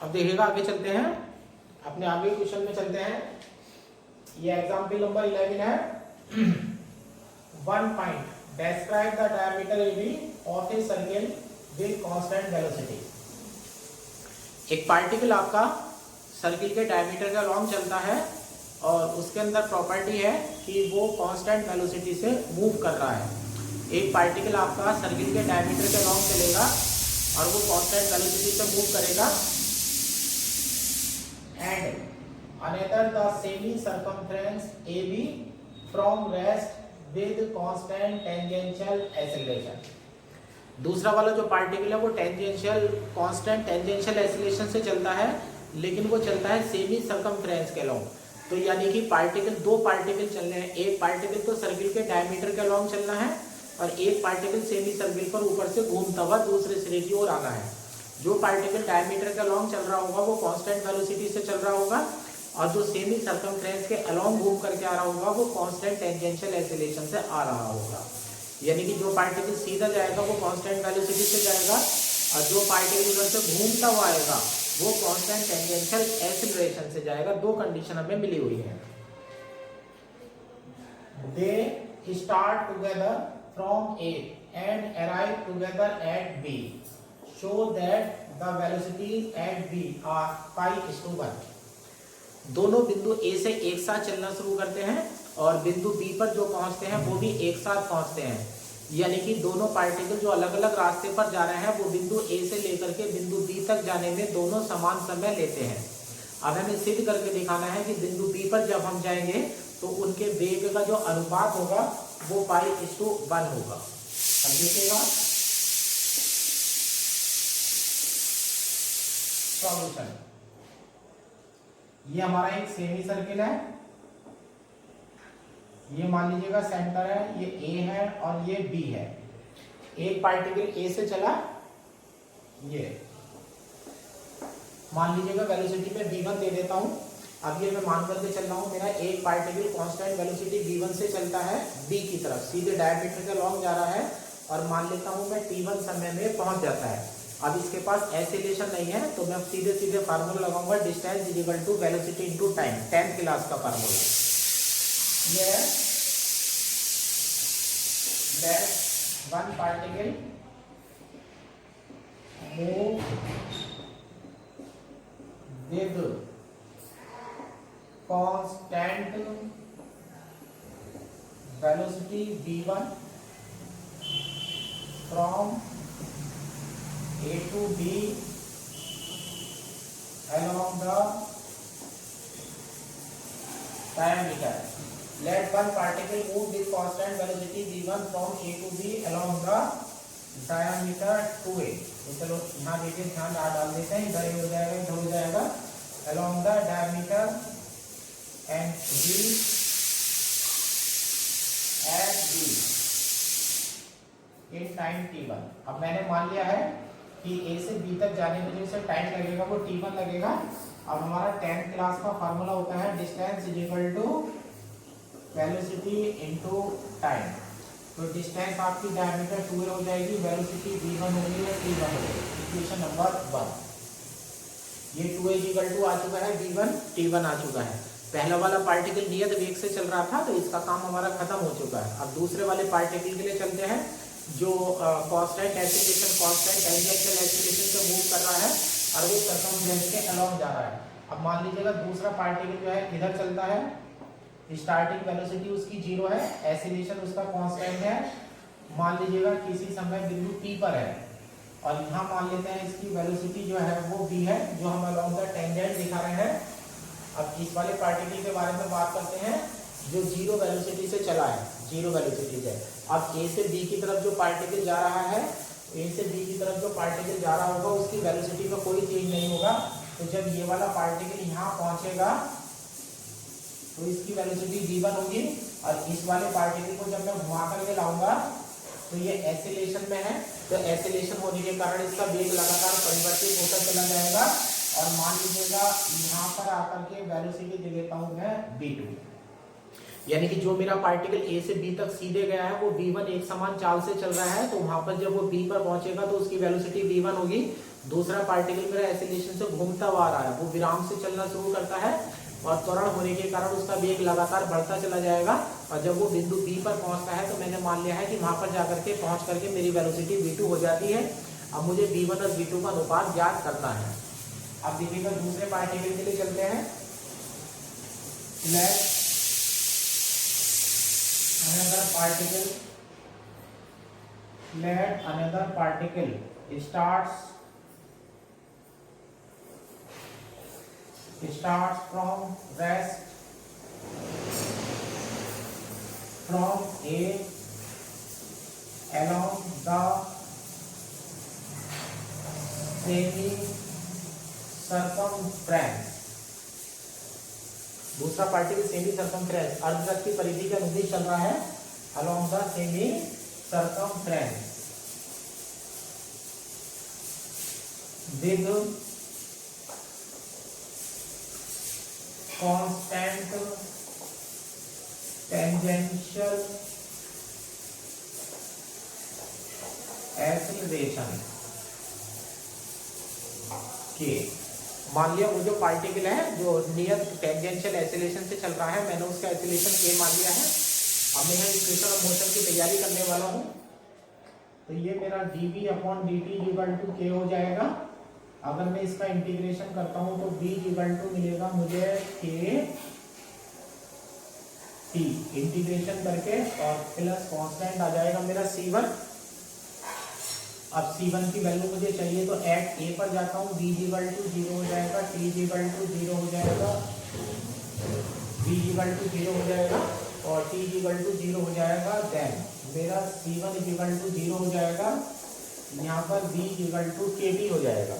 अब देखिएगा आगे चलते हैं, अपने आगे क्वेश्चन में चलते हैं। ये एग्जाम्पल नंबर 11 है। 1 point describe the diameter AB of a circle with constant velocity। एक पार्टिकल आपका सर्किल के डायमीटर के अलॉन्ग चलता है और उसके अंदर प्रॉपर्टी है कि वो कांस्टेंट वेलोसिटी से मूव कर रहा है। एक पार्टिकल आपका सर्किल के डायमीटर के अलॉन्ग चलेगा और वो कांस्टेंट वेलोसिटी से मूव करेगा। And another the semi circumference AB from rest with constant tangential acceleration. दूसरा वाला जो पार्टिकल है वो टेंजेंशियल कांस्टेंट टेंजेंशियल एक्सीलरेशन से चलता है, लेकिन वो चलता है सेमी सर्कमफ्रेंस के अलॉन्ग। तो यानी कि पार्टिकल, दो पार्टिकल चलने हैं। एक पार्टिकल तो सर्किल के डायमीटर के अलॉन्ग चलना है और एक पार्टिकल सेमी सर्किल पर ऊपर से घूमता हुआ दूसरे सिरे की ओर आना है। जो पार्टिकल डायमीटर के अलॉन्ग चल रहा होगा वो कांस्टेंट वेलोसिटी से चल रहा होगा और जो सेमी सर्कमफ्रेंस के अलॉन्ग घूम करके आ रहा होगा वो कांस्टेंट टेंजेंशियल एक्सीलरेशन से आ रहा होगा। यानी कि जो पार्टिकल सीधा जाएगा वो कांस्टेंट वेलोसिटी से जाएगा और जो पार्टिकल उधर से घूमता हुआ आएगा वो कांस्टेंट टेंजेंशियल एक्सीलरेशन से जाएगा। दो कंडीशन हमें मिली हुई है। They start together from A and arrive together at B. Show that the velocities at B are pi/1। दोनों बिंदु A से एक साथ चलना शुरू करते हैं और बिंदु B पर जो पहुंचते हैं वो भी एक साथ पहुंचते हैं। यानी कि दोनों पार्टिकल जो अलग अलग रास्ते पर जा रहे हैं वो बिंदु A से लेकर के बिंदु B तक जाने में दोनों समान समय लेते हैं। अब हमें सिद्ध करके दिखाना है कि बिंदु B पर जब हम जाएंगे तो उनके वेग का जो अनुपात होगा वो pi/1 होगा। अब देखिएगा सॉल्यूशन। ये हमारा एक सेमी सर्किल है, ये मान लीजिएगा सेंटर है, ये A है और ये B है। एक पार्टिकल A से चला, ये मान लीजिएगा वेलोसिटी पे V1 दे देता हूं। अब ये मैं मान करके चल रहा हूं, मेरा एक पार्टिकल कांस्टेंट वेलोसिटी V1 से चलता है B की तरफ, सीधे डायमीटर के अलॉन्ग जा रहा है और मान लेता हूं मैं T1 समय में पहुंच जाता है। अब इसके पास एक्सीलरेशन नहीं है तो मैं सीधे सीधे फार्मूला लगाऊंगा, distance is equal to velocity into time, 10th class का फार्मूला। ये that one particle move with constant velocity v1 from A to B along the diameter. Let one particle move with constant velocity v1 from A to B along the diameter 2a। तो चलो यहाँ देखिए, ध्यान डाल देते हैं, इधर हो जाएगा इधर हो जाएगा, along the diameter and B at B in time t1। अब मैंने मान लिया है कि A से B तक जाने में जो टाइम लगेगा वो T1 लगेगा। अब हमारा 10th क्लास का फार्मूला होता है distance is equal to velocity into time. तो डिस्टेंस आपकी डायमीटर 2 हो जाएगी, वेलोसिटी v1 होगी या T1 होगी। इक्वेशन नंबर 1 ये 2 इज इक्वल टू आ चुका है v1, T1 आ चुका है। पहला वाला पार्टिकल नियत वेग से चल रहा था तो इसका काम हमारा खत्म हो चुका है। अब दूसरे वाले पार्टिकल के लिए चलते हैं जो constant acceleration constant tangential acceleration से मूव कर रहा है और वो सर्कमफ्रेंस के अलॉन्ग जा रहा है। अब मान लीजिएगा दूसरा पार्टिकल जो है इधर चलता है, स्टार्टिंग वेलोसिटी उसकी 0 है, एक्सीलरेशन उसका कांस्टेंट है। मान लीजिएगा किसी समय बिंदु P पर है और यहाँ मान लेते हैं इसकी वेलोसिटी जो है वो V है, जो हम अलॉन्ग द टेंजेंट दिखा रहे हैं। अब इस वाले पार्टिकल के बारे में बात करते हैं जो 0 वेलोसिटी से चला है, 0 वेलोसिटी से। अब A से B की तरफ जो पार्टिकल जा रहा है, A से B की तरफ जो पार्टिकल जा रहा होगा उसकी वेलोसिटी में कोई चेंज नहीं होगा। तो जब ये वाला पार्टिकल यहाँ पहुंचेगा तो इसकी वेलोसिटी v1 होगी और इस वाले पार्टिकल को जब मैं घुमा करके लाऊंगा तो ये एक्सीलरेशन में है, तो एक्सीलरेशन होने के कारण इसका वेग लगातार परिवर्तित होकर चला जाएगा और मान लीजिएगा यहाँ पर आकर के वेलोसिटी दे देता हूँ मैं v2। यानी कि जो मेरा पार्टिकल A से B तक सीधे गया है वो v1 एक समान चाल से चल रहा है, तो वहां पर जब वो B पर पहुंचेगा तो उसकी वेलोसिटी v1 होगी दूसरा पार्टिकल मेरा एक्सीलरेशन से घूमता हुआ आ रहा है, वो विराम से चलना शुरू करता है और त्वरण होने के कारण उसका वेग लगातार बढ़ता चला जाएगा और जब वो बिंदु बी पर पहुंचता है तो मैंने मान लिया है कि वहां पर जाकर के पहुंच करके मेरी वेलोसिटी v2 हो जाती है। अब मुझे v1 और v2 का अनुपात ज्ञात करना है। अब देखिएगा दूसरे पार्टिकल के लिए चलते हैं। Let another particle starts from rest from A along the semi circumference। दूसरा पार्टिकल सेमी सर्कमफ्रेंस अर्धवृत्त की परिधि के अनुदिश चल रहा है along the semi circumference with constant tangential acceleration के। मान लिया वो जो पार्टिकल है जो नियत टेंजेंशियल एक्सीलरेशन से चल रहा है, मैंने उसका एक्सीलरेशन k मान लिया है। अब मैं यहाँ इक्वेशन ऑफ मोशन की तैयारी करने वाला हूँ। तो ये मेरा dv upon dt equal to k हो जाएगा। अगर मैं इसका इंटीग्रेशन करता हूं तो b इक्वल टू मिलेगा मुझे k t इंटीग्रेशन करके और प्लस कांस्टेंट आ जाएगा मेरा c1। अब c1 की वैल्यू मुझे चाहिए तो एट a पर जाता हूं, b इक्वल टू 0 हो जाएगा, t इक्वल टू 0 हो जाएगा, b इक्वल टू 0 हो जाएगा और t इक्वल टू 0 हो जाएगा। देन मेरा c1 इक्वल टू 0 हो जाएगा, यहाँ पर b इक्वल टू kt हो जाएगा।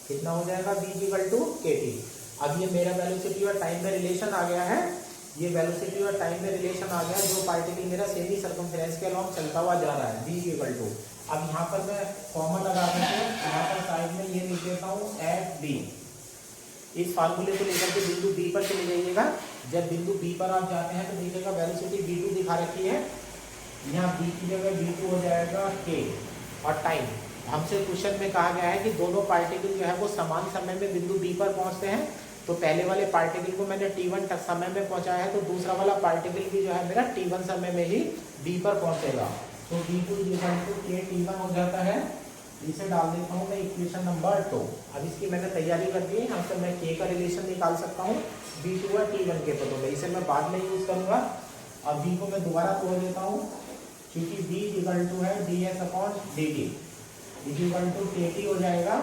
कितना हो जाएगा b इक्वल टू kt। अब ये मेरा वेलोसिटी और टाइम में रिलेशन आ गया है, ये वेलोसिटी और टाइम में रिलेशन आ गया जो पार्टिकल मेरा सेमी सर्कमफ्रेंस के अलॉन्ग चलता हुआ जा रहा है b इक्वल टू। अब यहाँ पर मैं कॉमन लगा करके यहाँ पर साइड में ये लिख देता हूँ एट b। इस फार्मूले को लेकर के बिंदु b पर चले जाइएगा। जब बिंदु b पर आप जाते हैं तो देखिएगा वेलोसिटी v2 दिखा रखी है, यहाँ b की जगह v2 हो जाएगा k। और टाइम हमसे क्वेश्चन में कहा गया है कि दोनों पार्टिकल जो है वो समान समय में बिंदु बी पर पहुंचते हैं। तो पहले वाले पार्टिकल को मैंने t1 तक समय में पहुंचाया है, तो दूसरा वाला पार्टिकल भी जो है मेरा t1 समय में ही बी पर पहुंचेगा। तो v2 equal to k t1 हो जाता है। इसे डाल देता हूँ मैं इक्वेशन नंबर 2। अब इसकी मैंने तैयारी कर दी है, यहाँ से मैं k का रिलेशन निकाल सकता हूँ v2 और t1 के पदों में। इसे मैं बाद में यूज करूंगा। अब v को मैं दोबारा तोड़ देता हूँ क्योंकि v इक्वल टू है ds upon dt equal to kt हो जाएगा,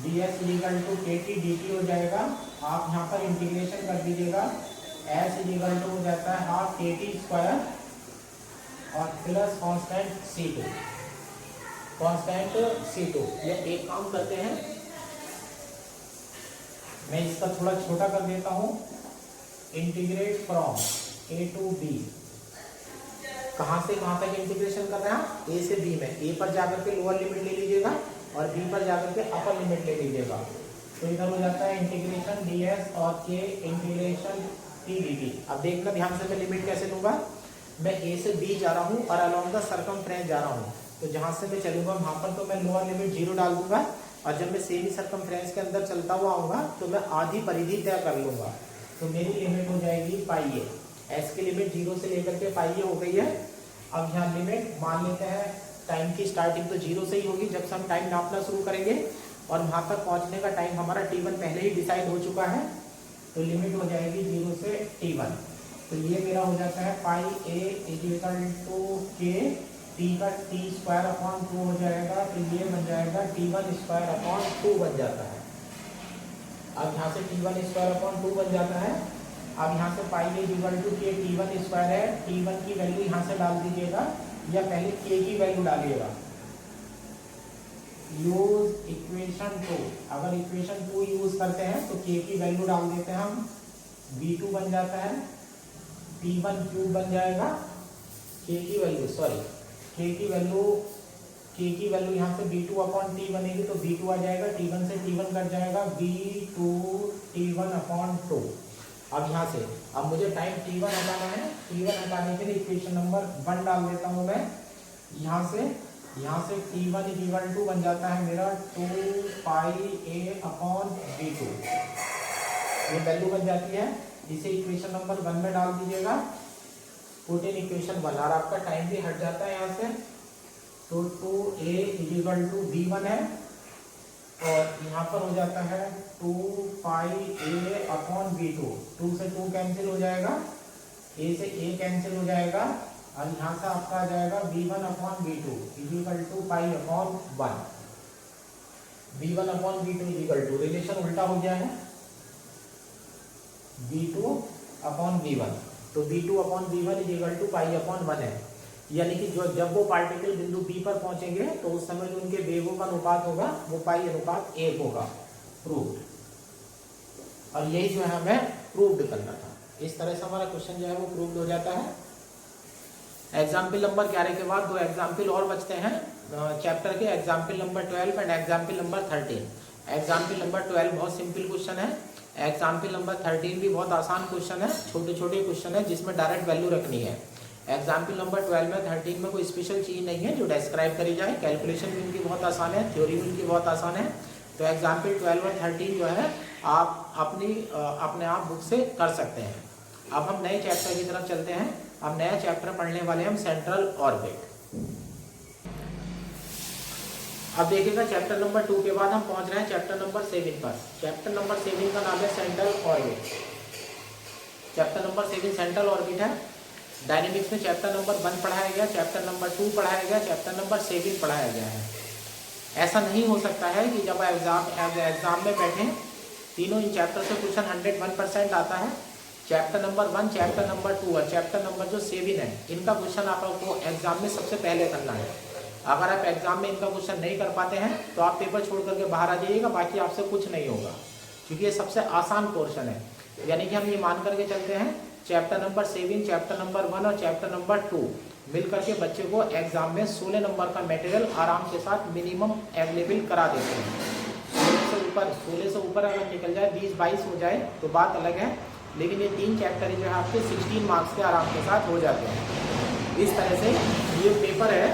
ds equal to kt dt हो जाएगा। आप यहाँ पर इंटीग्रेशन कर दीजिएगा, s इक्वल टू हो जाता है हाफ kt स्क्वायर और प्लस कांस्टेंट c2। ये एक काम करते हैं, मैं इसका थोड़ा छोटा कर देता हूँ। Integrate from a to b, कहाँ से कहाँ तक इंटीग्रेशन कर रहे हैं, a से b में। a पर जाकर के लोअर लिमिट ले लीजिएगा और b पर जाकर के अपर लिमिट ले लीजिएगा। तो इधर हो जाता है इंटीग्रेशन ds और k इंटीग्रेशन t dt। अब देखना ध्यान से, मैं लिमिट कैसे लूंगा। मैं a से b जा रहा हूँ और अलॉन्ग द सर्कमफ्रेंस जा रहा हूँ, तो जहाँ से मैं चलूंगा वहाँ पर तो मैं लोअर लिमिट 0 डाल दूंगा और जब मैं सेमी सर्कमफ्रेंस के अंदर चलता हुआ आऊँगा तो मैं आधी परिधि तय कर लूंगा। तो मेरी लिमिट हो जाएगी पाई ए। एस की लिमिट 0 से लेकर के पाई ए हो गई है। अब यहाँ लिमिट मान लेते हैं, टाइम की स्टार्टिंग तो 0 से ही होगी जब से हम टाइम नापना शुरू करेंगे और वहाँ तक पहुँचने का टाइम हमारा t1 पहले ही डिसाइड हो चुका है। तो लिमिट हो जाएगी 0 से t1। तो ये मेरा हो जाता है पाई ए इक्वल टू के टी का टी स्क्वायर अपॉन 2 हो जाएगा। तो ये बन जाएगा t1 स्क्वायर अपॉन 2 बन जाता है। अब यहाँ से t1 स्क्वायर अपॉन 2 बन जाता है। अब यहाँ से पाई ए इक्वल टू के t1 स्क्वायर है, t1 की वैल्यू यहाँ से डाल दीजिएगा या पहले k की वैल्यू डालिएगा। Use equation 2। अगर इक्वेशन 2 यूज करते हैं तो k की वैल्यू डाल देते हैं हम, v2 बन जाता है, t1 क्यूब बन जाएगा। k की वैल्यू यहाँ से v2 अपॉन t बनेगी तो v2 आ जाएगा, t1 से t1 कट जाएगा, v2 t1 अपॉन 2। अब यहाँ से अब मुझे टाइम t1 हटाना है, t1 हटाने के लिए इक्वेशन नंबर 1 डाल देता हूँ मैं यहाँ से। यहाँ से T1 इक्वल टू बन जाता है मेरा 2πa/v2, ये वैल्यू बन जाती है। इसे इक्वेशन नंबर 1 में डाल दीजिएगा, पुट इन इक्वेशन 1, और आपका टाइम भी हट जाता है यहाँ से। तो 2a इक्वल टू v1 है, और यहाँ पर हो जाता है 2πa/v2, 2 से 2 कैंसिल हो जाएगा, a से a कैंसिल हो जाएगा, और यहाँ से आपका आ जाएगा v1/v2 equal to π/1। v1/v2 equal to, relation उल्टा हो गया है, v2/v1, तो v2/v1 इक्वल टू π/1 है। यानी कि जब वो पार्टिकल बिंदु B पर पहुंचेंगे तो उस समय जो उनके वेगों का अनुपात होगा वो π/1 होगा। प्रूव्ड। और यही जो है हमें प्रूव्ड करना था। इस तरह से हमारा क्वेश्चन जो है वो प्रूव्ड हो जाता है। एग्जाम्पल नंबर 11 के बाद 2 एग्जाम्पल और बचते हैं चैप्टर के, example number 12 and example number 13। Example number 12 बहुत सिंपल क्वेश्चन है, एग्जाम्पल नंबर 13 भी बहुत आसान क्वेश्चन है, छोटे छोटे क्वेश्चन है जिसमें डायरेक्ट वैल्यू रखनी है। एग्जाम्पल नंबर 12 में 13 में कोई स्पेशल चीज़ नहीं है जो डिस्क्राइब करी जाए, कैलकुलेशन भी इनकी बहुत आसान है, थ्योरी भी इनकी बहुत आसान है। तो एग्जाम्पल 12 और 13 जो है आप अपने आप बुक से कर सकते हैं। अब हम नए चैप्टर की तरफ चलते हैं। अब नया चैप्टर पढ़ने वाले हैं हम सेंट्रल ऑर्बिट। अब देखिएगा चैप्टर नंबर 2 के बाद हम पहुंच रहे हैं चैप्टर नंबर 7 पर। चैप्टर नंबर 7 का नाम है central orbit. Chapter number 7 central orbit है। डायनेमिक्स में चैप्टर नंबर 1 पढ़ाया गया, चैप्टर नंबर 2 पढ़ाया गया, चैप्टर नंबर 7 पढ़ाया गया है। ऐसा नहीं हो सकता है कि जब एग्जाम में बैठें तीनों इन चैप्टर से क्वेश्चन 101% आता है। चैप्टर नंबर 1, चैप्टर नंबर 2 और चैप्टर नंबर जो 7 है, इनका क्वेश्चन आपको एग्जाम में सबसे पहले करना है। अगर आप एग्जाम में इनका क्वेश्चन नहीं कर पाते हैं तो आप पेपर छोड़ करके बाहर आ जाइएगा, बाकी आपसे कुछ नहीं होगा, क्योंकि ये सबसे आसान पोर्शन है। यानी कि हम ये मान करके चलते हैं चैप्टर नंबर 7, चैप्टर नंबर 1 और चैप्टर नंबर 2 मिल करके बच्चे को एग्जाम में 16 नंबर का मटेरियल आराम के साथ मिनिमम अवेलेबल करा देते हैं। 16 से ऊपर अगर निकल जाए, 20-22 हो जाए तो बात अलग है, लेकिन ये 3 चैप्टर जो है आपके 16 मार्क्स के आराम के साथ हो जाते हैं। इस तरह से ये पेपर है,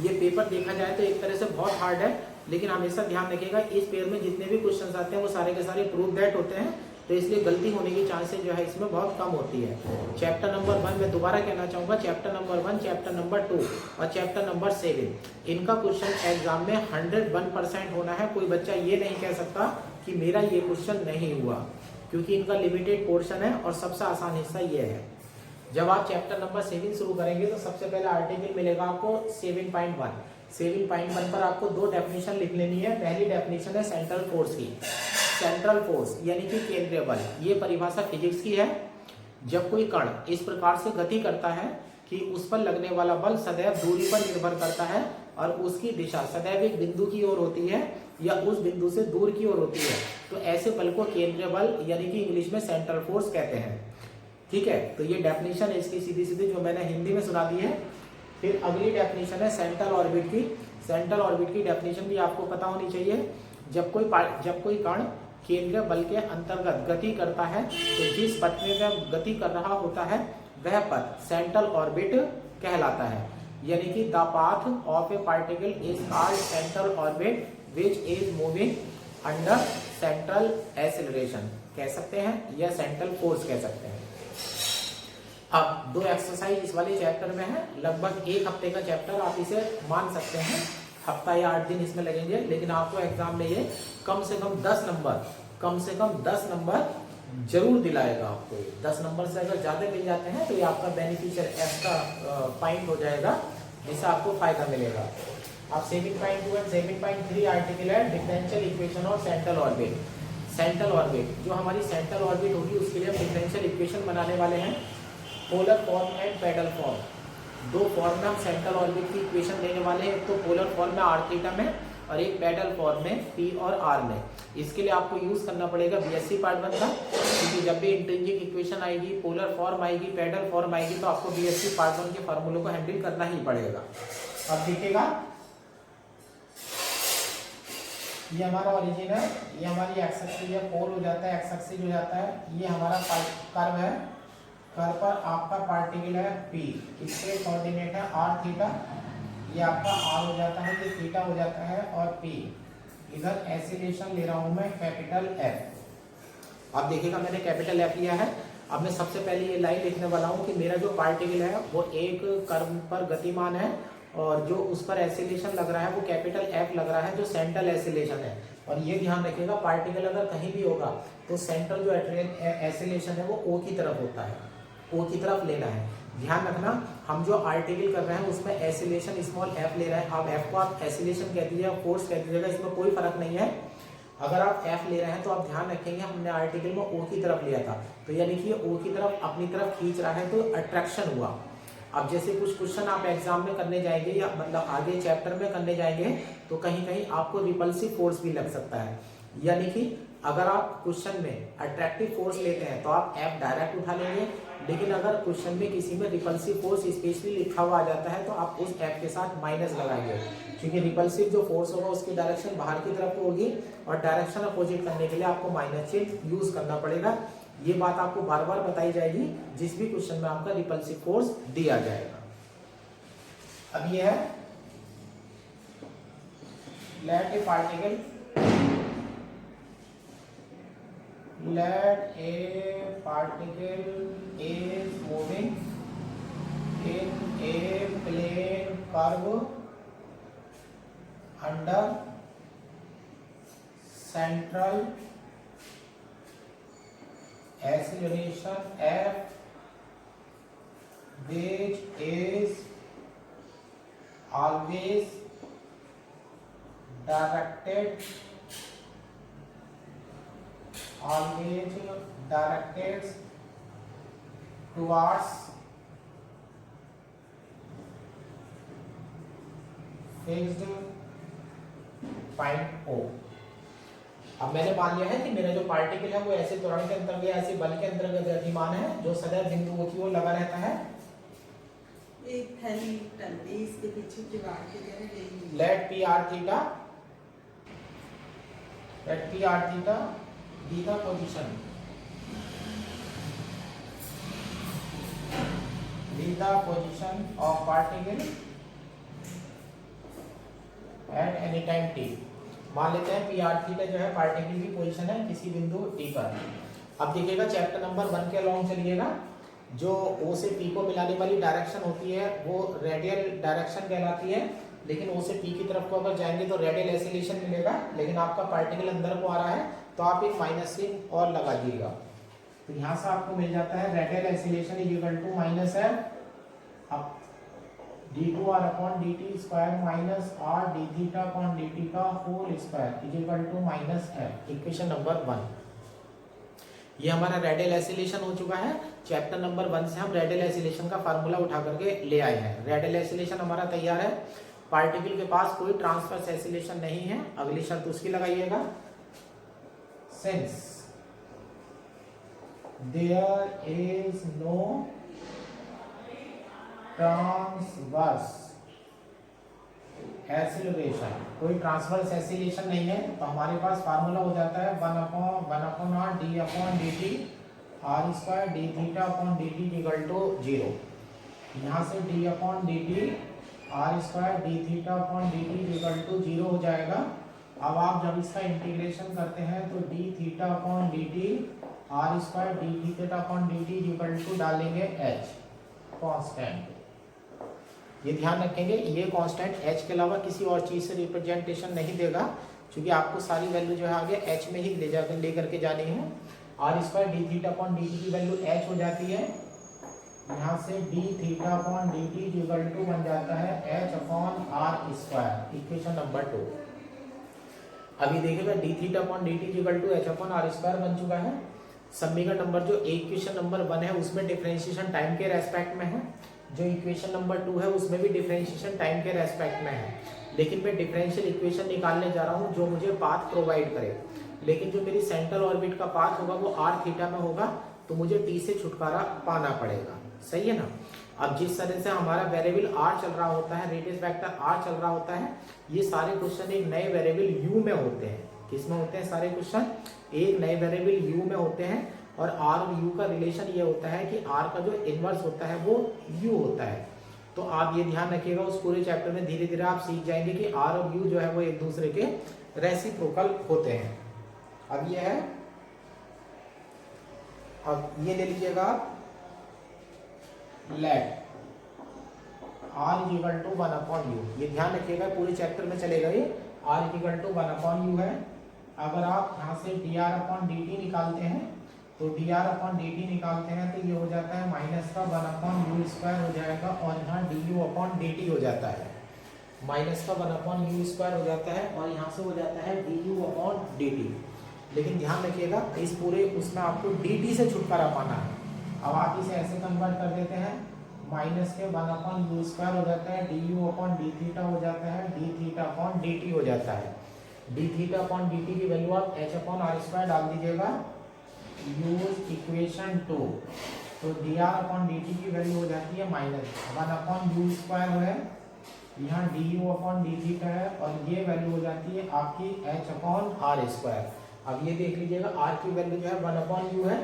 ये पेपर देखा जाए तो एक तरह से बहुत हार्ड है, लेकिन हमेशा ध्यान रखिएगा इस पेपर में जितने भी क्वेश्चन आते हैं वो सारे के सारे प्रूव दैट होते हैं, तो इसलिए गलती होने की चांसेस जो है इसमें बहुत कम होती है। चैप्टर नंबर 1 में दोबारा कहना चाहूँगा, चैप्टर नंबर 1, चैप्टर नंबर 2 और चैप्टर नंबर 7 इनका क्वेश्चन एग्जाम में 101% होना है। कोई बच्चा ये नहीं कह सकता कि मेरा ये क्वेश्चन नहीं हुआ, क्योंकि इनका लिमिटेड पोर्शन है और सबसे आसान हिस्सा ये है। जब आप चैप्टर नंबर 7 शुरू करेंगे तो सबसे पहले आर्टिकल मिलेगा आपको 7.1। 7.1 पर आपको 2 डेफिनेशन लिख लेनी है। पहली डेफिनेशन है सेंट्रल फोर्स की। सेंट्रल फोर्स यानी कि केंद्रीय बल, ये परिभाषा फिजिक्स की है। जब कोई कण इस प्रकार से गति करता है कि उस पर लगने वाला बल सदैव दूरी पर निर्भर करता है और उसकी दिशा सदैव एक बिंदु की ओर होती है या उस बिंदु से दूर की ओर होती है, तो ऐसे बल को केंद्रीय बल यानी कि इंग्लिश में सेंट्रल फोर्स कहते हैं। ठीक है, तो ये डेफिनेशन है इसकी सीधी सीधी जो मैंने हिंदी में सुना दी है। फिर अगली डेफिनेशन है सेंट्रल ऑर्बिट की। सेंट्रल ऑर्बिट की डेफिनेशन भी आपको पता होनी चाहिए। जब कोई कण केंद्रीय बल के अंतर्गत गति करता है तो जिस पथ में वह गति कर रहा होता है वह पथ सेंट्रल ऑर्बिट कहलाता है। यानी कि the path of A particle is called central orbit which is moving under central acceleration कह सकते हैं या सेंट्रल फोर्स कह सकते हैं। अब 2 एक्सरसाइज इस वाले चैप्टर में है। लगभग 1 हफ्ते का चैप्टर आप इसे मान सकते हैं, हफ्ता या 8 दिन इसमें लगेंगे, लेकिन आपको एग्जाम में ये कम से कम 10 नंबर जरूर दिलाएगा। आपको 10 नंबर से अगर ज्यादा मिल जाते हैं तो ये आपका बेनिफिशियल एक्स्ट्रा पॉइंट हो जाएगा, जिससे आपको फायदा मिलेगा। अब 7.2 एंड 7.3 आर्टिकल है डिफरेंशियल इक्वेशन और सेंट्रल ऑर्बिट। सेंट्रल ऑर्बिट जो हमारी सेंट्रल ऑर्बिट होगी उसके लिए हम डिफरेंशियल इक्वेशन बनाने वाले हैं, polar form and pedal form. 2 form में हम सेंट्रल ऑर्बिट की इक्वेशन लेने वाले हैं, एक तो पोलर फॉर्म में r थीटा में और एक पैडल फॉर्म में p और r में। इसके लिए आपको यूज करना पड़ेगा बीएससी पार्ट 1 का, क्योंकि जब भी इंट्रिंसिक इक्वेशन आएगी, पोलर फॉर्म आएगी, पैडल फॉर्म आएगी, तो आपको बीएससी पार्ट 1 के फार्मूलों को हैंडल करना ही पड़ेगा। अब देखिएगा ये हमारा ओरिजिन है, ये हमारी एक्स एक्सिस या पोल हो जाता है, एक्स एक्सिस हो जाता है, ये हमारा कर्व है, कर्व पर आपका पार्टिकल है p, इसके कोऑर्डिनेट है r थीटा, ये आपका आर हो जाता है, ये थीटा हो जाता है, और पी इधर एसिलेशन ले रहा हूं मैं कैपिटल एफ। अब देखिएगा मैंने कैपिटल एफ लिया है। अब मैं सबसे पहले ये लाइन लिखने वाला हूँ कि मेरा जो पार्टिकल है वो एक कर्व पर गतिमान है और जो उस पर एसिलेशन लग रहा है वो कैपिटल एफ लग रहा है, जो सेंट्रल एसिलेशन है। और ये ध्यान रखिएगा पार्टिकल अगर कहीं भी होगा तो सेंट्रल जो एसिलेशन है वो ओ की तरफ होता है, ओ की तरफ लेना है। ध्यान रखना हम जो आर्टिकल कर रहे हैं उसमें एसिलेशन स्मॉल एफ ले रहे हैं। अब एफ को आप एसिलेशन कह दीजिएगा, फोर्स कह दीजिएगा, इसमें कोई फर्क नहीं है। अगर आप एफ ले रहे हैं तो आप ध्यान रखेंगे हमने आर्टिकल में ओ की तरफ लिया था, तो यानी कि ओ की तरफ अपनी तरफ खींच रहा है तो अट्रैक्शन हुआ। अब जैसे कुछ क्वेश्चन आप एग्जाम में करने जाएंगे या मतलब आगे चैप्टर में करने जाएंगे तो कहीं कहीं आपको रिपल्सिव फोर्स भी लग सकता है। यानी कि अगर आप क्वेश्चन में अट्रैक्टिव फोर्स लेते हैं तो आप एफ डायरेक्ट उठा लेंगे, लेकिन अगर क्वेश्चन में किसी में रिपल्सिव फोर्स स्पेशली लिखा हुआ आ जाता है तो आप उस एफ के साथ माइनस लगाएंगे, क्योंकि रिपल्सिव जो फोर्स होगा उसकी डायरेक्शन बाहर की तरफ होगी और डायरेक्शन अपोजिट करने के लिए आपको माइनस चिन्ह यूज करना पड़ेगा। ये बात आपको बार बार बताई जाएगी जिस भी क्वेश्चन में आपका रिपल्सिव फोर्स दिया जाएगा। अब ये है let a particle, let a particle is moving in a plane curve under central acceleration f, which is always directed towards fixed point O। अब मैंने मान लिया है कि मेरा जो पार्टिकल है वो ऐसे त्वरण के अंतर्गत या ऐसे बल के अंतर्गत गतिमान है जो सदैव बिंदु O की ओर लगा रहता है। एक थैली टंडी इसके पीछे दीवार के जगह let P R theta, let P R theta be the position, be the position of particle at any time t। मान लेते हैं पी आर थीटा जो है पार्टिकल की पोजीशन है किसी बिंदु t पर। अब देखिएगा चैप्टर नंबर 1 के अलॉन्ग चलिएगा, जो O से P को मिलाने वाली डायरेक्शन होती है वो रेडियल डायरेक्शन कहलाती है, लेकिन O से P की तरफ को अगर जाएंगे तो रेडियल एसिलेशन मिलेगा, लेकिन आपका पार्टिकल अंदर को आ रहा है तो आप एक माइनस चिन्ह और लगा दीजिएगा। तो यहाँ से आपको मिल जाता है radial acceleration is equal to minus है अब d2r upon dt square minus r d theta upon dt का whole square is equal to minus है। इक्वेशन नंबर 1 ये हमारा रेडियल एसिलेशन हो चुका है। चैप्टर नंबर 1 से हम रेडियल एसिलेशन का फार्मूला उठा करके ले आए हैं। रेडियल एसिलेशन हमारा तैयार है। पार्टिकल के पास कोई ट्रांसवर्स एसिलेशन नहीं है। अगली शर्त उसकी लगाइएगा, since there is no transverse acceleration, कोई ट्रांसवर्स एसिलेशन नहीं है तो हमारे पास फार्मूला हो जाता है 1/1 r d upon dt r square d theta upon dt equal to 0। यहाँ से d upon dt r square d theta upon dt equal to 0 हो जाएगा। अब आप जब इसका इंटीग्रेशन करते हैं तो d theta upon dt r square d theta upon dt equal to डालेंगे h कांस्टेंट। ये ध्यान रखेंगे ये कांस्टेंट h के अलावा किसी और चीज से रिप्रेजेंटेशन नहीं देगा, क्योंकि आपको सारी वैल्यू जो है आगे h में ही ले करके जानी है। r square d theta upon dt की वैल्यू h हो जाती है। यहाँ से d theta upon dt equal to बन जाता है h upon r square. Equation number 2। अभी देखिएगा D theta upon D T equal to H upon R square बन चुका है। समीकरण नंबर जो इक्वेशन नंबर 1 है उसमें डिफरेंशिएशन टाइम के रेस्पेक्ट में है, जो इक्वेशन नंबर 2 है उसमें भी डिफरेंशिएशन टाइम के रेस्पेक्ट में है। लेकिन मैं डिफरेंशियल इक्वेशन निकालने जा रहा हूँ जो मुझे पाथ प्रोवाइड करे, लेकिन जो मेरी सेंट्रल ऑर्बिट का पाथ होगा वो आर थीटा में होगा, तो मुझे टी से छुटकारा पाना पड़ेगा। सही है ना। अब जिस तरह से हमारा वेरिएबल r चल रहा होता है, रेडियस वेक्टर r चल रहा होता है, ये सारे क्वेश्चन एक नए वेरिएबल u में होते हैं। किसमें होते हैं सारे क्वेश्चन? एक नए वेरिएबल u में होते हैं। और r और u का रिलेशन ये होता है कि r का जो इनवर्स होता है वो u होता है। तो आप ये ध्यान रखिएगा, उस पूरे चैप्टर में धीरे धीरे आप सीख जाएंगे कि आर और यू जो है वो एक दूसरे के रेसिप्रोकल होते हैं। अब ये है, अब ये ले लीजिएगा आप, late are equal to 1/u। ये ध्यान रखिएगा, पूरे चैप्टर में चलेगा ये, आर इक्वल टू 1/u है। अगर आप यहाँ से dr/dt निकालते हैं तो dr/dt निकालते हैं तो ये हो जाता है माइनस का 1/u² हो जाएगा, और यहाँ du/dt हो जाता है, माइनस का 1/u² हो जाता है, और यहाँ से हो जाता है du/dt। लेकिन ध्यान रखिएगा, इस पूरे उसमें आपको dt से छुटकारा पाना है। अब आप इसे ऐसे कन्वर्ट कर देते हैं, माइनस के 1/u² हो जाता है, du/dθ हो जाता है, dθ/dt हो जाता है। dθ/dt की वैल्यू आप h/r² डाल दीजिएगा, यूज इक्वेशन 2। तो dr/dt की वैल्यू हो जाती है माइनस 1/u² है, यहाँ du/dθ है, और ये वैल्यू हो जाती है आपकी h/r²। अब ये देख लीजिएगा, r की वैल्यू जो है 1/u है,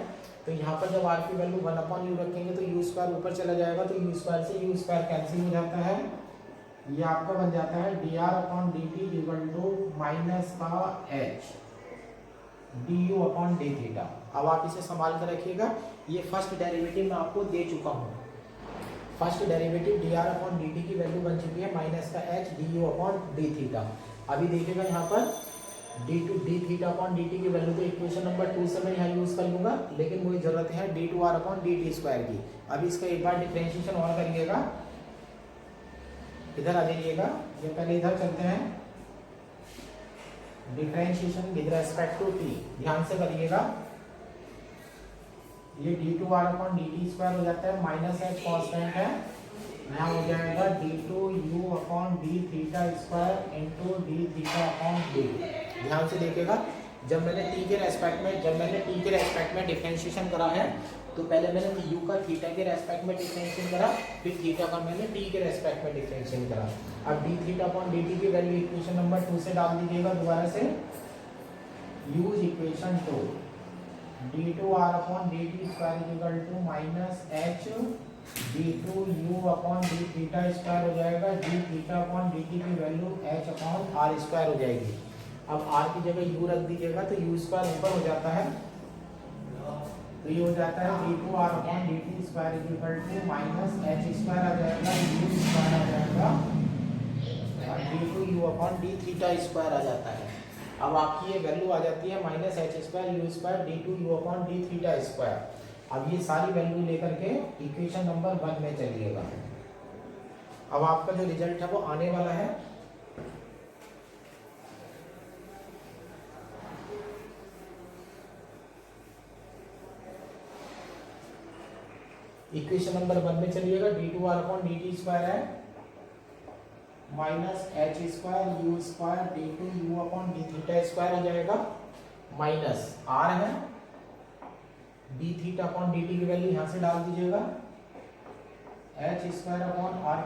तो यहाँ पर जब r की वैल्यू 1/u रखेंगे तो u² ऊपर चला जाएगा, तो u² से u² कैंसिल हो जाता है। ये आपका बन जाता है dr/dt इक्वल टू माइनस का h du/dθ। अब आप इसे संभाल कर रखिएगा, ये फर्स्ट डेरिवेटिव मैं आपको दे चुका हूँ। फर्स्ट डेरिवेटिव dr/dt की वैल्यू बन चुकी है माइनस का h du/dθ। अभी देखिएगा यहाँ पर dθ/dt की वैल्यू तो इक्वेशन नंबर 2 से मैं यहाँ यूज कर लूंगा, लेकिन मुझे जरूरत है d2r/dt² की। अभी इसका एक बार डिफरेंशिएशन और करिएगा, इधर आ जाइएगा, ये पहले इधर चलते हैं, differentiation with respect to t, ध्यान से करिएगा। ये d2r/dt² हो जाता है, माइनस h कांस्टेंट है, यहाँ हो जाएगा d2u/dθ² इंटू dθ/dt। ध्यान से देखिएगा, जब मैंने t के रेस्पेक्ट में डिफरेंशिएशन करा है, तो पहले मैंने u का थीटा के रेस्पेक्ट में डिफरेंशिएशन करा, फिर थीटा का मैंने t के रेस्पेक्ट में डिफरेंशिएशन करा। अब dθ/dt की वैल्यू इक्वेशन नंबर 2 से डाल दीजिएगा दोबारा से, use equation 2, d2r/dt² equal to minus h d2u/dθ² हो जाएगा, dθ/dt की वैल्यू h/r² हो जाएगी। अब r की जगह u रख दीजिएगा तो u² ऊपर हो जाता है, तो ये हो जाता है d2r/dt² equal to minus h² आ जाएगा, u² आ जाएगा, और d2u/dθ² आ जाता है। अब आपकी ये वैल्यू आ जाती है माइनस h² u² d2u/dθ²। अब ये सारी वैल्यू लेकर के इक्वेशन नंबर 1 में चलिएगा। अब आपका जो रिजल्ट है वो आने वाला है, इक्वेशन नंबर 1 में चलिएगा, d2r/dt² है माइनस h² u² d2u/dθ² हो जाएगा, माइनस r है, dθ/dt की वैल्यू यहाँ से डाल दीजिएगा, h²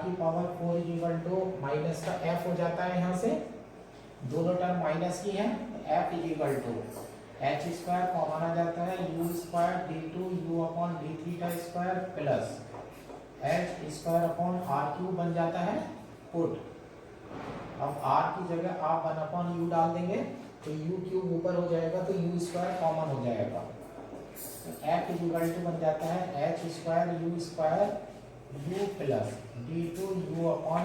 की पावर 4 इक्वल टू माइनस का f हो जाता है, यहाँ से दोनों टर्म माइनस की है, f equal to h² common आ जाता है, u² d2u/dθ² प्लस h²/r³ बन जाता है पुट। अब r की जगह आप 1/u डाल देंगे तो u³ ऊपर हो जाएगा, तो u² कॉमन हो जाएगा, तो f इक्वल टू बन जाता है h² u² plus d2u/dθ²।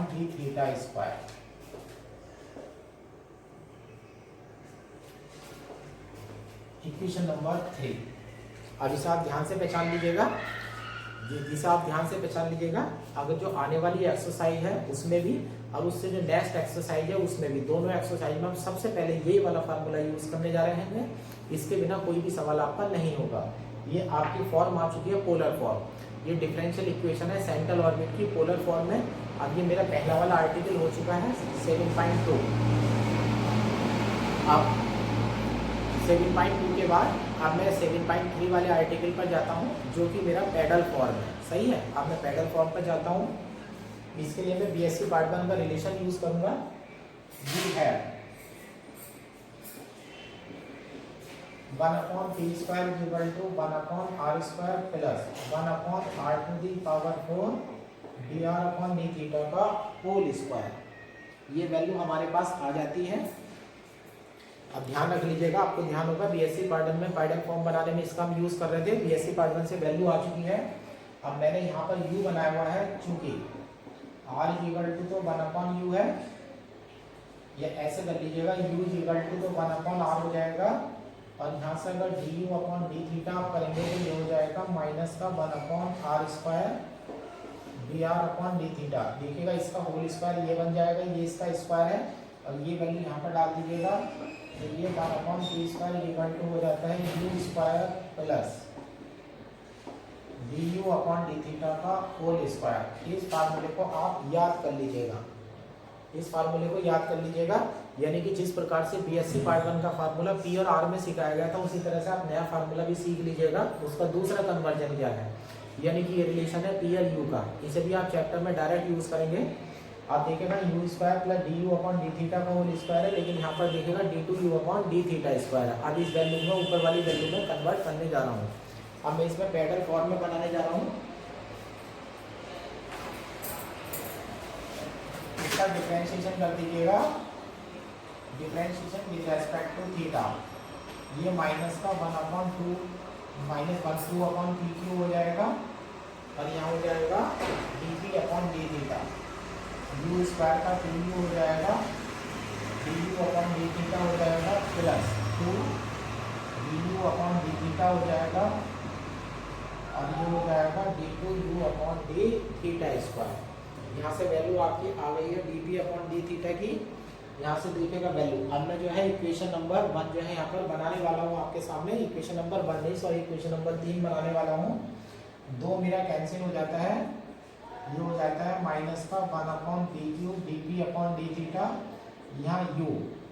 Equation number 3। अब इसे आप ध्यान से पहचान लीजिएगा, जिसे आप ध्यान से पहचान लीजिएगा, अगर जो आने वाली एक्सरसाइज है उसमें भी और उससे जो नेक्स्ट एक्सरसाइज है उसमें भी, दोनों एक्सरसाइज में हम सबसे पहले यही वाला फार्मूला यूज करने जा रहे हैं। इसके बिना कोई भी सवाल आपका नहीं होगा। ये आपकी फॉर्म आ चुकी है पोलर फॉर्म, ये डिफरेंशियल इक्वेशन है सेंट्रल ऑर्बिट की पोलर फॉर्म में। अब ये मेरा पहला वाला आर्टिकल हो चुका है 7.2। अब 7.2 के बाद अब मैं 7.3 वाले आर्टिकल पर जाता हूँ, जो कि मेरा पैडल फॉर्म है। सही है, अब मैं पैडल फॉर्म पर जाता हूँ। इसके लिए मैं बीएससी पार्ट 1 का रिलेशन यूज करूंगा। वी है 1/t² equal to 1/r² plus 1/r⁴ D R upon D theta का होल स्क्वायर, ये वैल्यू हमारे पास आ जाती है। अब ध्यान रख लीजिएगा, आपको ध्यान होगा बीएससी पार्टन में पाइडम फॉर्म बनाने में इसका हम यूज कर रहे थे, बीएससी पार्टन से वैल्यू आ चुकी है। अब मैंने यहाँ पर u बनाया हुआ है, चूंकि r इक्वल टू तो 1 अपॉन u है, या ऐसे कर लीजिएगा u इक्वल टू तो 1 अपॉन r हो जाएगा, और यहाँ से अगर du अपॉन डी थीटा आप करेंगे तो ये हो जाएगा माइनस का 1 upon r square D R upon D theta. देखिएगा इसका होल स्क्वायर ये बन जाएगा, ये इसका स्क्वायर है, और ये वैल्यू यहाँ पर डाल दीजिएगा, तो ये 1 upon T square equal to हो जाता है u square plus D you upon D theta का होल स्क्वायर। इस फार्मूले को आप याद कर लीजिएगा, इस फार्मूले को याद कर लीजिएगा, यानी कि जिस प्रकार से बीएससी पार्ट 1 का फार्मूला पी और आर में सिखाया गया था, उसी तरह से आप नया फार्मूला भी सीख लीजिएगा। उसका दूसरा कन्वर्जन क्या है, यानी कि ये रिलेशन है पी और यू का, इसे भी आप चैप्टर में डायरेक्ट यूज करेंगे। आप देखेगा U square plus D you upon D theta का होल स्क्वायर है, लेकिन यहाँ पर देखेगा D two you upon D theta square है। अब इस वैल्यू में ऊपर वाली वैल्यू में कन्वर्ट करने जा रहा हूँ। अब मैं इसमें पैडल फॉर्म में बनाने जा रहा हूँ। इसका डिफरेंशिएशन कर दीजिएगा, differentiation with respect to theta, ये माइनस का 1 upon 2 minus 1 2 upon P Q हो जाएगा, और यहाँ हो जाएगा D P upon D theta, U square का टी यू हो जाएगा, D you upon D theta हो जाएगा plus 2 D you upon D theta हो जाएगा, और ये हो जाएगा D two you upon D theta square. यहाँ से वैल्यू आपकी आ गई है D P upon D theta की, यहाँ से देखिएगा वैल्यू। अब मैं जो है इक्वेशन नंबर 1 जो है यहाँ पर बनाने वाला हूँ आपके सामने, इक्वेशन नंबर 1 नहीं सॉरी इक्वेशन नंबर 3 बनाने वाला हूँ। 2 मेरा कैंसिल हो जाता है, ये हो जाता है माइनस का 1 upon P Q D P upon D theta, यहाँ u,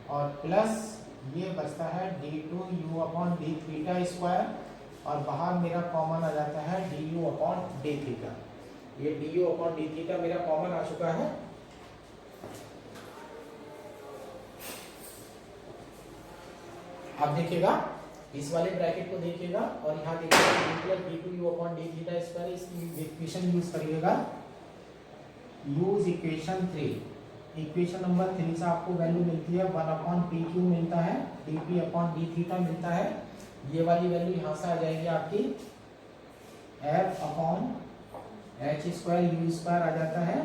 और प्लस ये बचता है d two you upon D theta square, और बाहर मेरा कॉमन आ जाता है d you upon D theta. ये d you upon D theta मेरा कॉमन आ चुका है। अब देखिएगा इस वाले ब्रैकेट को देखिएगा, और यहाँ देखिएगा D plus D two you upon D theta square, इसकी इक्वेशन यूज करिएगा, यूज इक्वेशन 3। इक्वेशन नंबर 3 से आपको वैल्यू मिलती है 1 अपॉन पी क्यू मिलता है, D P upon D theta मिलता है, ये वाली वैल्यू यहाँ से आ जाएगी आपकी f upon h square u square आ जाता है,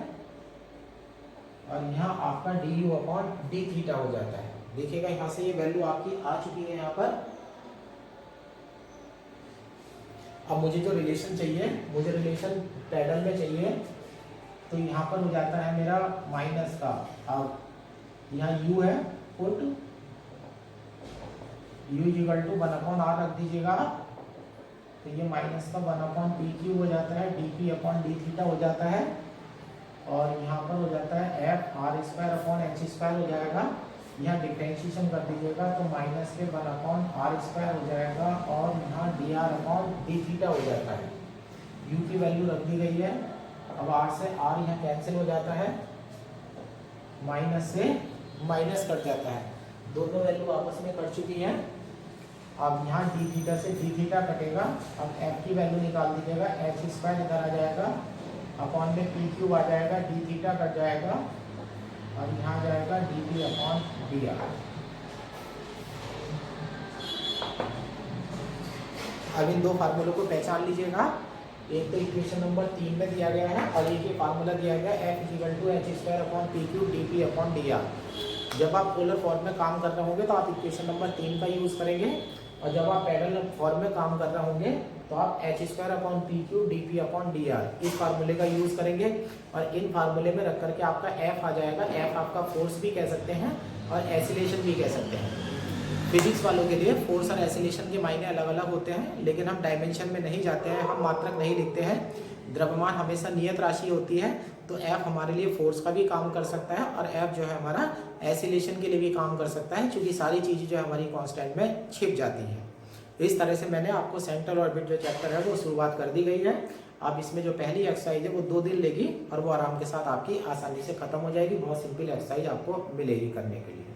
और यहाँ आपका d you upon D theta हो जाता है। देखिएगा यहाँ से ये वैल्यू आपकी आ चुकी है यहाँ पर। अब मुझे जो रिलेशन चाहिए, मुझे रिलेशन पैडल में चाहिए, तो यहाँ पर हो जाता है मेरा माइनस का, अब यहाँ u है, put u equal to 1 upon r रख दीजिएगा, तो ये माइनस का 1 अपॉन पी क्यू हो जाता है, D P upon D theta हो जाता है, और यहाँ पर हो जाता है F R square upon h square हो जाएगा। यहाँ डिफरेंशिएशन कर दीजिएगा तो माइनस के 1 अपॉन आर स्क्वायर हो जाएगा, और यहाँ D R upon D theta हो जाता है। u की वैल्यू रख दी गई है, अब r से r यहाँ कैंसिल हो जाता है, माइनस से माइनस कट जाता है, दोनों वैल्यू आपस में कट चुकी हैं। अब यहाँ डी थीटा से डी थीटा कटेगा, अब f की वैल्यू निकाल दीजिएगा, एच स्क्वायर इधर आ जाएगा, अपॉन में पी क्यू आ जाएगा, डी थीटा कट जाएगा, और यहाँ आ जाएगा D P upon D are. अब इन दो फार्मूलों को पहचान लीजिएगा, एक तो इक्वेशन नंबर 3 में दिया गया है, और एक ही फार्मूला दिया गया है F equal to H square upon P Q D P upon D R. जब आप पोलर फॉर्म में काम कर रहे होंगे तो आप इक्वेशन नंबर 3 का यूज़ करेंगे, और जब आप पैरेलल फॉर्म में काम कर रहे होंगे तो आप H square upon P Q D P upon D are इस फार्मूले का यूज़ करेंगे, और इन फार्मूले में रख करके आपका एफ आ जाएगा। एफ आपका फोर्स भी कह सकते हैं और एसिलेशन भी कह सकते हैं। फिजिक्स वालों के लिए फोर्स और एसिलेशन के मायने अलग अलग होते हैं, लेकिन हम डायमेंशन में नहीं जाते हैं, हम मात्रक नहीं लिखते हैं। द्रव्यमान हमेशा नियत राशि होती है, तो एफ हमारे लिए फोर्स का भी काम कर सकता है, और एफ जो है हमारा एसिलेशन के लिए भी काम कर सकता है, क्योंकि सारी चीज़ें जो है हमारी कांस्टेंट में छिप जाती हैं। इस तरह से मैंने आपको सेंट्रल ऑर्बिट जो चैप्टर है वो शुरुआत कर दी गई है। अब इसमें जो पहली एक्सरसाइज है वो 2 दिन लेगी, और वो आराम के साथ आपकी आसानी से खत्म हो जाएगी। बहुत सिंपल एक्सरसाइज आपको मिलेगी करने के लिए।